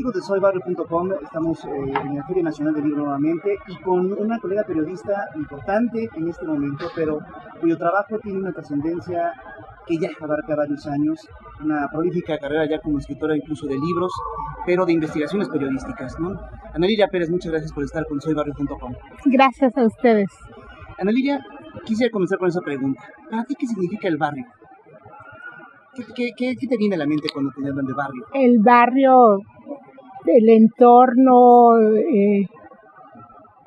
amigos de soybarrio.com, estamos en la Feria Nacional del Libro nuevamente y con una colega periodista importante en este momento, pero cuyo trabajo tiene una trascendencia que ya abarca varios años, una prolífica carrera ya como escritora incluso de libros, pero de investigaciones periodísticas, ¿no? Ana Lilia Pérez, muchas gracias por estar con soybarrio.com. Gracias a ustedes. Ana Lilia, quisiera comenzar con esa pregunta. ¿Para ti qué significa el barrio? ¿Qué te viene a la mente cuando te hablan de barrio? El barrio, el entorno,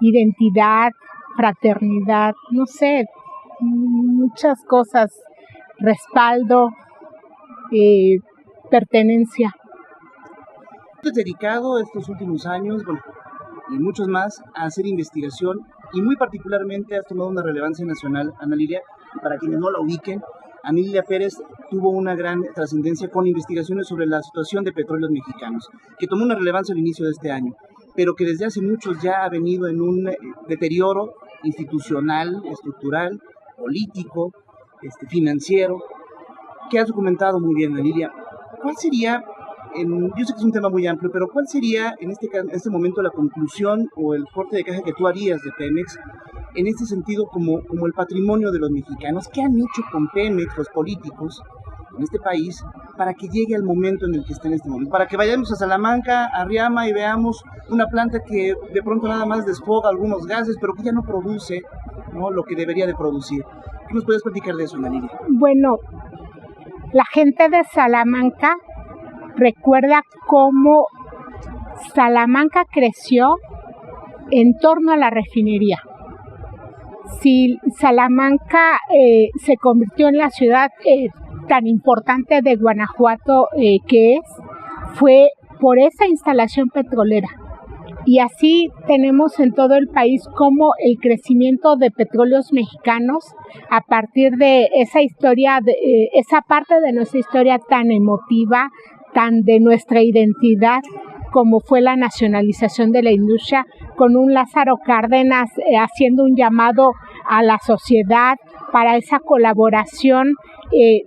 identidad, fraternidad, no sé, muchas cosas, respaldo, pertenencia. Te has dedicado estos últimos años, bueno, y muchos más, a hacer investigación y muy particularmente has tomado una relevancia nacional, Ana Lilia, y para quienes no la ubiquen, Ana Lilia Pérez tuvo una gran trascendencia con investigaciones sobre la situación de petróleos mexicanos, que tomó una relevancia al inicio de este año, pero que desde hace muchos ya ha venido en un deterioro institucional, estructural, político, financiero, que has documentado muy bien, Ana Lilia. ¿Cuál sería, yo sé que es un tema muy amplio, pero cuál sería en este momento la conclusión o el corte de caja que tú harías de Pemex en este sentido como el patrimonio de los mexicanos? ¿Qué han hecho con Pemex los políticos en este país para que llegue al momento en el que está en este momento? Para que vayamos a Salamanca, a Riama y veamos una planta que de pronto nada más desfoga algunos gases, pero que ya no produce, ¿no?, lo que debería de producir. ¿Qué nos puedes platicar de eso, Ana Lilia? Bueno, la gente de Salamanca recuerda cómo Salamanca creció en torno a la refinería. Si Salamanca se convirtió en la ciudad tan importante de Guanajuato que fue por esa instalación petrolera. Y así tenemos en todo el país como el crecimiento de petróleos mexicanos a partir de esa historia, esa parte de nuestra historia tan emotiva, tan de nuestra identidad, como fue la nacionalización de la industria, con un Lázaro Cárdenas haciendo un llamado a la sociedad para esa colaboración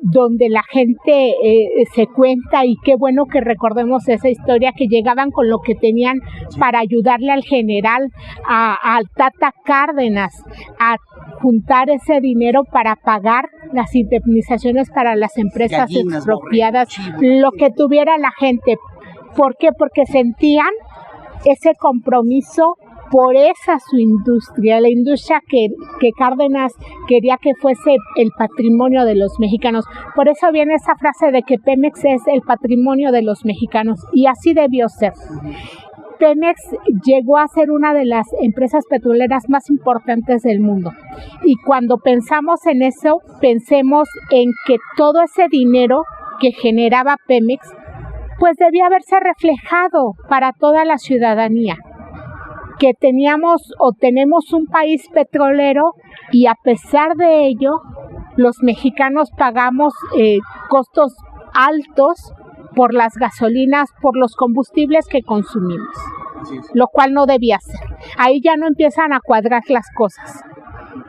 donde la gente se cuenta, y qué bueno que recordemos esa historia, que llegaban con lo que tenían para ayudarle al general, al Tata Cárdenas, a juntar ese dinero para pagar las indemnizaciones para las empresas expropiadas, lo que tuviera la gente. ¿Por qué? Porque sentían ese compromiso por esa su industria, la industria que Cárdenas quería que fuese el patrimonio de los mexicanos. Por eso viene esa frase de que Pemex es el patrimonio de los mexicanos, y así debió ser. Pemex llegó a ser una de las empresas petroleras más importantes del mundo. Y cuando pensamos en eso, pensemos en que todo ese dinero que generaba Pemex, pues debía haberse reflejado para toda la ciudadanía. Que teníamos o tenemos un país petrolero, y a pesar de ello, los mexicanos pagamos costos altos por las gasolinas, por los combustibles que consumimos, lo cual no debía ser. Ahí ya no empiezan a cuadrar las cosas,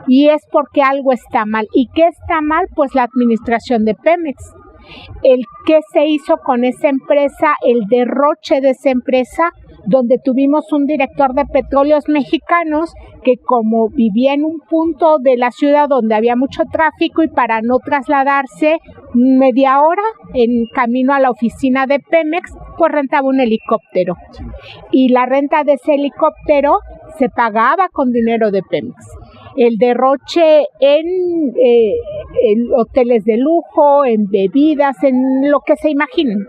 y es porque algo está mal. ¿Y qué está mal? Pues la administración de Pemex. El qué se hizo con esa empresa, el derroche de esa empresa, donde tuvimos un director de Petróleos Mexicanos que, como vivía en un punto de la ciudad donde había mucho tráfico, y para no trasladarse media hora en camino a la oficina de Pemex, pues rentaba un helicóptero. Y la renta de ese helicóptero se pagaba con dinero de Pemex. El derroche en hoteles de lujo, en bebidas, en lo que se imaginen.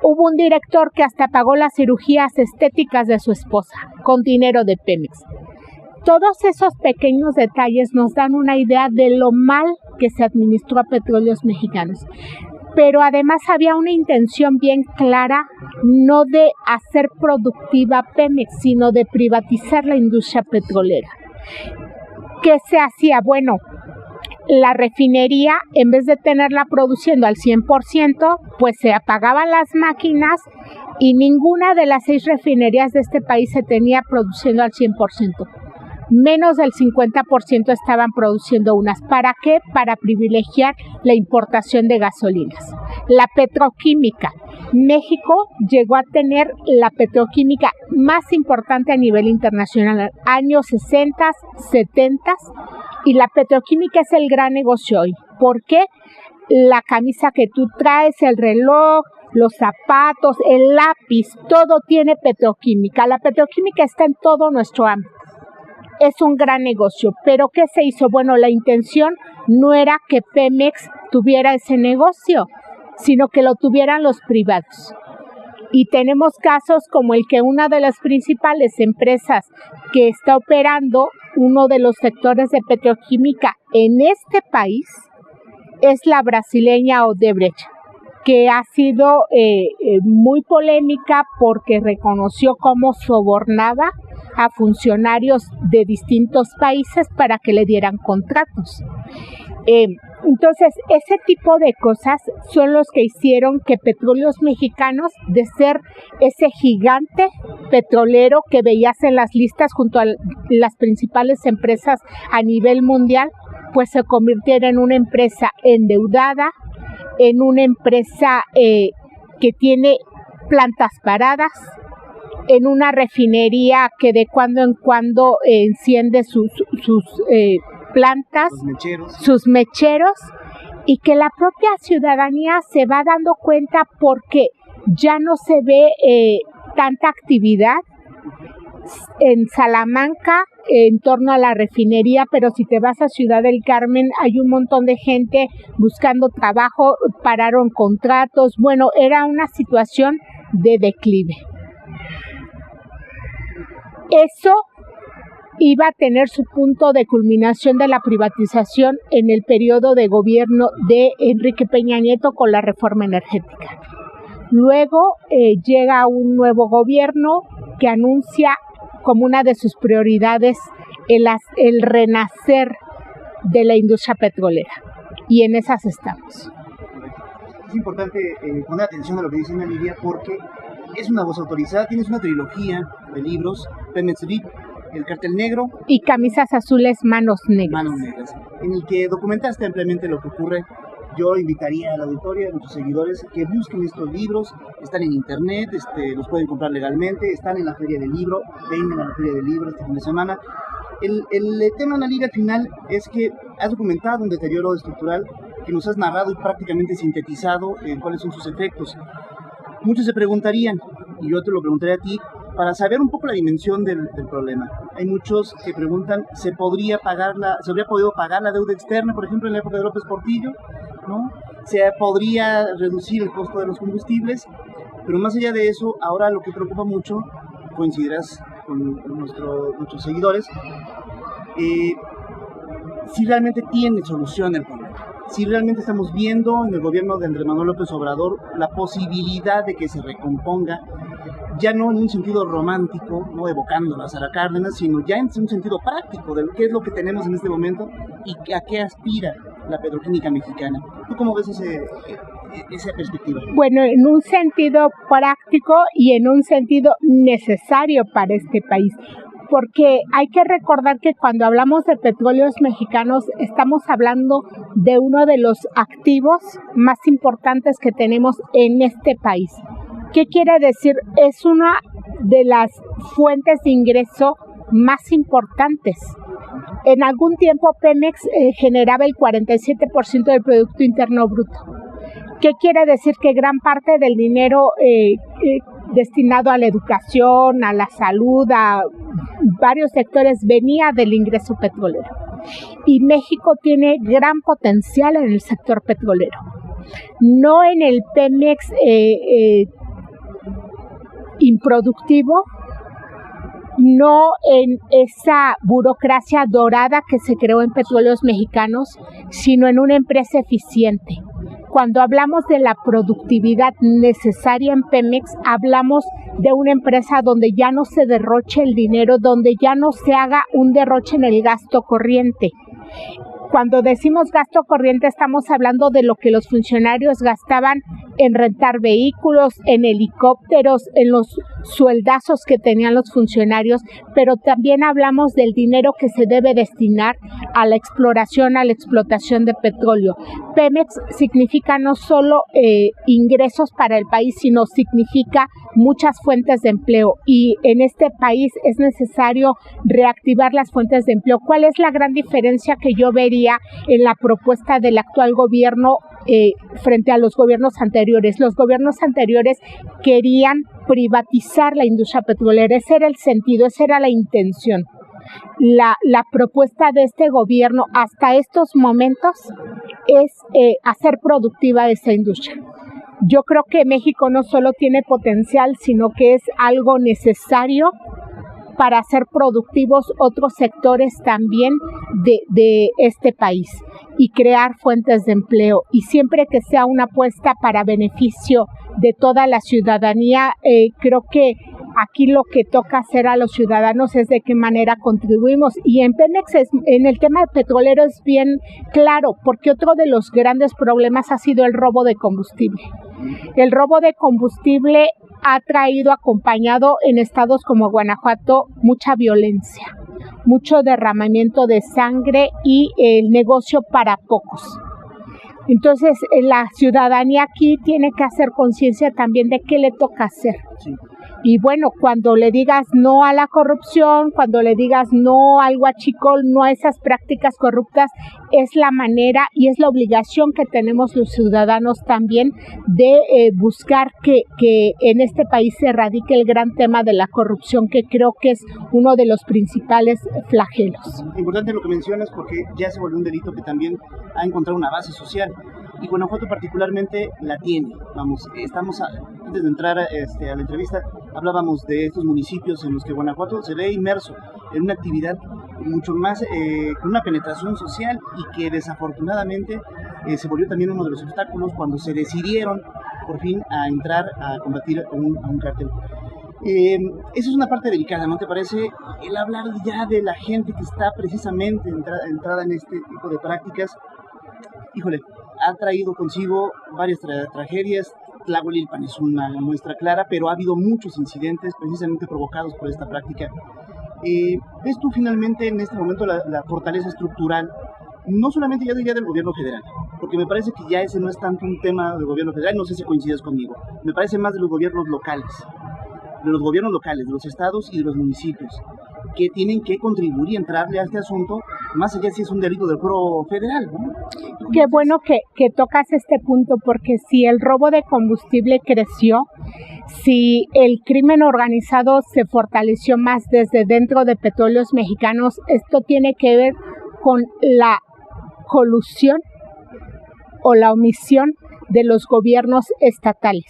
Hubo un director que hasta pagó las cirugías estéticas de su esposa con dinero de Pemex. Todos esos pequeños detalles nos dan una idea de lo mal que se administró a Petróleos Mexicanos. Pero además había una intención bien clara, no de hacer productiva Pemex, sino de privatizar la industria petrolera. ¿Qué se hacía? Bueno, la refinería, en vez de tenerla produciendo al 100%, pues se apagaban las máquinas y ninguna de las 6 refinerías de este país se tenía produciendo al 100%. menos del 50% estaban produciendo unas. ¿Para qué? Para privilegiar la importación de gasolinas. La petroquímica. México llegó a tener la petroquímica más importante a nivel internacional, años 60, 70, y la petroquímica es el gran negocio hoy. ¿Por qué? La camisa que tú traes, el reloj, los zapatos, el lápiz, todo tiene petroquímica. La petroquímica está en todo nuestro ámbito. Es un gran negocio, pero ¿qué se hizo? Bueno, la intención no era que Pemex tuviera ese negocio, sino que lo tuvieran los privados. Y tenemos casos como el que una de las principales empresas que está operando uno de los sectores de petroquímica en este país es la brasileña Odebrecht, que ha sido muy polémica porque reconoció cómo sobornaba a funcionarios de distintos países para que le dieran contratos. Entonces, ese tipo de cosas son los que hicieron que Petróleos Mexicanos, de ser ese gigante petrolero que veías en las listas junto a las principales empresas a nivel mundial, pues se convirtiera en una empresa endeudada, en una empresa que tiene plantas paradas, en una refinería que de cuando en cuando enciende sus plantas, sus mecheros, y que la propia ciudadanía se va dando cuenta porque ya no se ve tanta actividad en Salamanca en torno a la refinería, pero si te vas a Ciudad del Carmen hay un montón de gente buscando trabajo, pararon contratos, bueno, era una situación de declive. Eso iba a tener su punto de culminación de la privatización en el periodo de gobierno de Enrique Peña Nieto con la reforma energética. Luego llega un nuevo gobierno que anuncia como una de sus prioridades el renacer de la industria petrolera. Y en esas estamos. Es importante poner atención a lo que dice Ana Lilia porque es una voz autorizada, tienes una trilogía de libros, Pemex VIP, El Cartel Negro y Camisas Azules, Manos Negras. Manos Negras, en el que documentaste ampliamente lo que ocurre. Yo invitaría al auditorio, a nuestros seguidores, que busquen estos libros, están en internet, los pueden comprar legalmente, están en la Feria del Libro, vengan a la Feria del Libro este fin de semana. El tema, Ana Lilia, al final es que has documentado un deterioro estructural que nos has narrado y prácticamente sintetizado cuáles son sus efectos. Muchos se preguntarían, y yo te lo preguntaré a ti, para saber un poco la dimensión del problema. Hay muchos que preguntan, ¿se habría podido pagar la deuda externa, por ejemplo, en la época de López Portillo? ¿No? ¿Se podría reducir el costo de los combustibles? Pero más allá de eso, ahora lo que preocupa mucho, coincidirás con nuestros seguidores, si realmente tiene solución el problema. Si realmente estamos viendo en el gobierno de Andrés Manuel López Obrador la posibilidad de que se recomponga, ya no en un sentido romántico, no evocando a Sara Cárdenas, sino ya en un sentido práctico de qué es lo que tenemos en este momento y a qué aspira la petroquímica mexicana. ¿Tú cómo ves esa perspectiva? Bueno, en un sentido práctico y en un sentido necesario para este país. Porque hay que recordar que cuando hablamos de Petróleos Mexicanos estamos hablando de uno de los activos más importantes que tenemos en este país. ¿Qué quiere decir? Es una de las fuentes de ingreso más importantes. En algún tiempo Pemex generaba el 47% del Producto Interno Bruto. ¿Qué quiere decir? Que gran parte del dinero destinado a la educación, a la salud, a varios sectores venía del ingreso petrolero. Y México tiene gran potencial en el sector petrolero. No en el Pemex improductivo, no en esa burocracia dorada que se creó en Petróleos Mexicanos, sino en una empresa eficiente. Cuando hablamos de la productividad necesaria en Pemex, hablamos de una empresa donde ya no se derroche el dinero, donde ya no se haga un derroche en el gasto corriente. Cuando decimos gasto corriente estamos hablando de lo que los funcionarios gastaban en rentar vehículos, en helicópteros, en los sueldazos que tenían los funcionarios, pero también hablamos del dinero que se debe destinar a la exploración, a la explotación de petróleo. Pemex significa no solo ingresos para el país, sino significa muchas fuentes de empleo, y en este país es necesario reactivar las fuentes de empleo. ¿Cuál es la gran diferencia que yo vería en la propuesta del actual gobierno frente a los gobiernos anteriores? Los gobiernos anteriores querían privatizar la industria petrolera, ese era el sentido, esa era la intención. La propuesta de este gobierno hasta estos momentos es hacer productiva esta industria. Yo creo que México no solo tiene potencial, sino que es algo necesario para hacer productivos otros sectores también de este país y crear fuentes de empleo. Y siempre que sea una apuesta para beneficio de toda la ciudadanía, creo que aquí lo que toca hacer a los ciudadanos es de qué manera contribuimos. Y en Pemex, en el tema petrolero es bien claro, porque otro de los grandes problemas ha sido el robo de combustible. El robo de combustible ha traído acompañado en estados como Guanajuato mucha violencia, mucho derramamiento de sangre y el negocio para pocos. Entonces, la ciudadanía aquí tiene que hacer conciencia también de qué le toca hacer. Sí. Y bueno, cuando le digas no a la corrupción, cuando le digas no al huachicol, no a esas prácticas corruptas, es la manera y es la obligación que tenemos los ciudadanos también de buscar que en este país se erradique el gran tema de la corrupción, que creo que es uno de los principales flagelos. Importante lo que mencionas, porque ya se volvió un delito que también ha encontrado una base social. Y Guanajuato particularmente la tiene. Vamos, antes de entrar a la entrevista, hablábamos de estos municipios en los que Guanajuato se ve inmerso en una actividad mucho más con una penetración social, y que desafortunadamente se volvió también uno de los obstáculos cuando se decidieron por fin a entrar a combatir a un cártel. Eso es una parte delicada, ¿no te parece? El hablar ya de la gente que está precisamente entrada en este tipo de prácticas, híjole, ha traído consigo varias tragedias. Tlahuelilpan es una muestra clara, pero ha habido muchos incidentes precisamente provocados por esta práctica. ¿Ves tú finalmente en este momento la fortaleza estructural, no solamente ya del gobierno federal? Porque me parece que ya ese no es tanto un tema del gobierno federal, no sé si coincides conmigo, me parece más de los gobiernos locales, de los estados y de los municipios, que tienen que contribuir y entrarle a este asunto, más allá si es un delito del foro federal, ¿no? Qué bueno que tocas este punto, porque si el robo de combustible creció, si el crimen organizado se fortaleció más desde dentro de Petróleos Mexicanos, esto tiene que ver con la colusión o la omisión de los gobiernos estatales.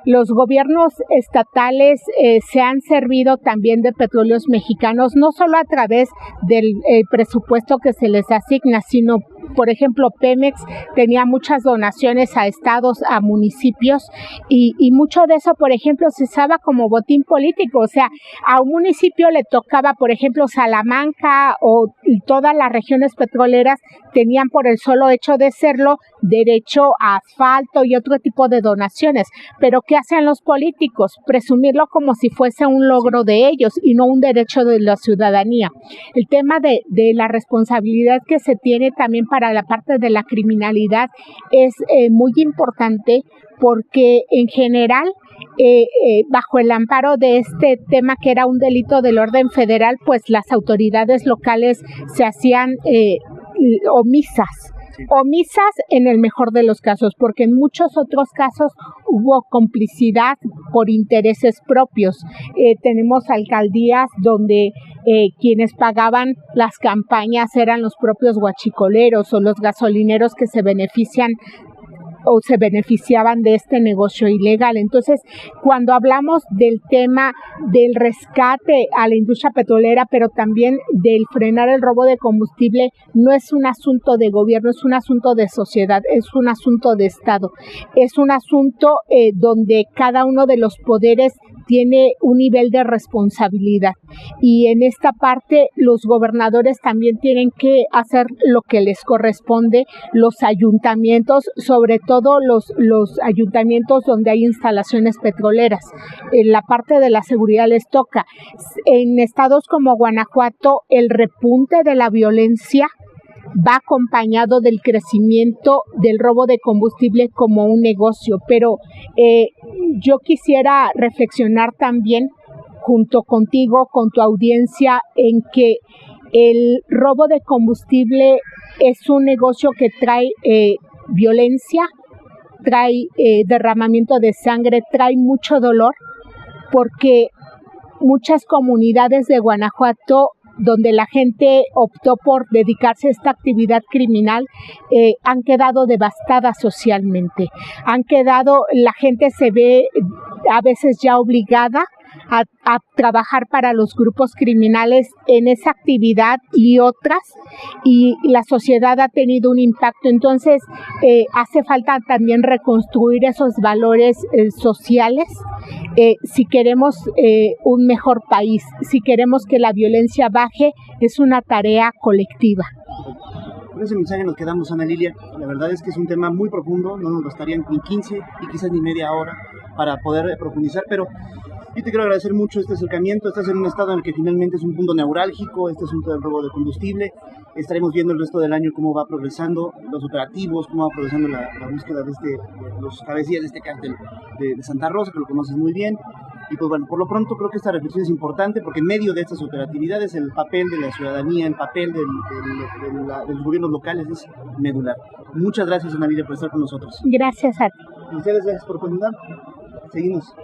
Los gobiernos estatales se han servido también de Petróleos Mexicanos, no solo a través del presupuesto que se les asigna, sino, por ejemplo, Pemex tenía muchas donaciones a estados, a municipios, y mucho de eso, por ejemplo, se usaba como botín político. O sea, a un municipio le tocaba, por ejemplo, Salamanca, o todas las regiones petroleras tenían, por el solo hecho de serlo, derecho a asfalto y otro tipo de donaciones. Pero ¿qué hacen los políticos? Presumirlo como si fuese un logro de ellos y no un derecho de la ciudadanía. El tema de la responsabilidad que se tiene también para la parte de la criminalidad es muy importante, porque en general bajo el amparo de este tema, que era un delito del orden federal, pues las autoridades locales se hacían omisas en el mejor de los casos, porque en muchos otros casos hubo complicidad por intereses propios. Tenemos alcaldías donde quienes pagaban las campañas eran los propios huachicoleros o los gasolineros que se benefician o se beneficiaban de este negocio ilegal. Entonces, cuando hablamos del tema del rescate a la industria petrolera, pero también del frenar el robo de combustible, no es un asunto de gobierno, es un asunto de sociedad, es un asunto de Estado, es un asunto donde cada uno de los poderes tiene un nivel de responsabilidad, y en esta parte los gobernadores también tienen que hacer lo que les corresponde, los ayuntamientos, sobre todo los ayuntamientos donde hay instalaciones petroleras. En la parte de la seguridad les toca. En estados como Guanajuato, el repunte de la violencia va acompañado del crecimiento del robo de combustible como un negocio, pero yo quisiera reflexionar también junto contigo, con tu audiencia, en que el robo de combustible es un negocio que trae violencia, trae derramamiento de sangre, trae mucho dolor, porque muchas comunidades de Guanajuato donde la gente optó por dedicarse a esta actividad criminal, han quedado devastadas socialmente. La gente se ve a veces ya obligada a trabajar para los grupos criminales en esa actividad y otras, y la sociedad ha tenido un impacto. Entonces hace falta también reconstruir esos valores sociales si queremos un mejor país, si queremos que la violencia baje. Es una tarea colectiva. Con ese mensaje nos quedamos, Ana Lilia. La verdad es que es un tema muy profundo, no nos bastarían ni 15 y quizás ni media hora para poder profundizar, pero yo te quiero agradecer mucho este acercamiento. Estás en un estado en el que finalmente es un punto neurálgico, este asunto del robo de combustible. Estaremos viendo el resto del año cómo va progresando los operativos, cómo va progresando la búsqueda de los cabecillas de este cártel de Santa Rosa, que lo conoces muy bien. Y pues bueno, por lo pronto creo que esta reflexión es importante, porque en medio de estas operatividades el papel de la ciudadanía, el papel de los gobiernos locales es medular. Muchas gracias, Ana Lilia, por estar con nosotros. Gracias a ti. Y ustedes, gracias por continuar. Seguimos.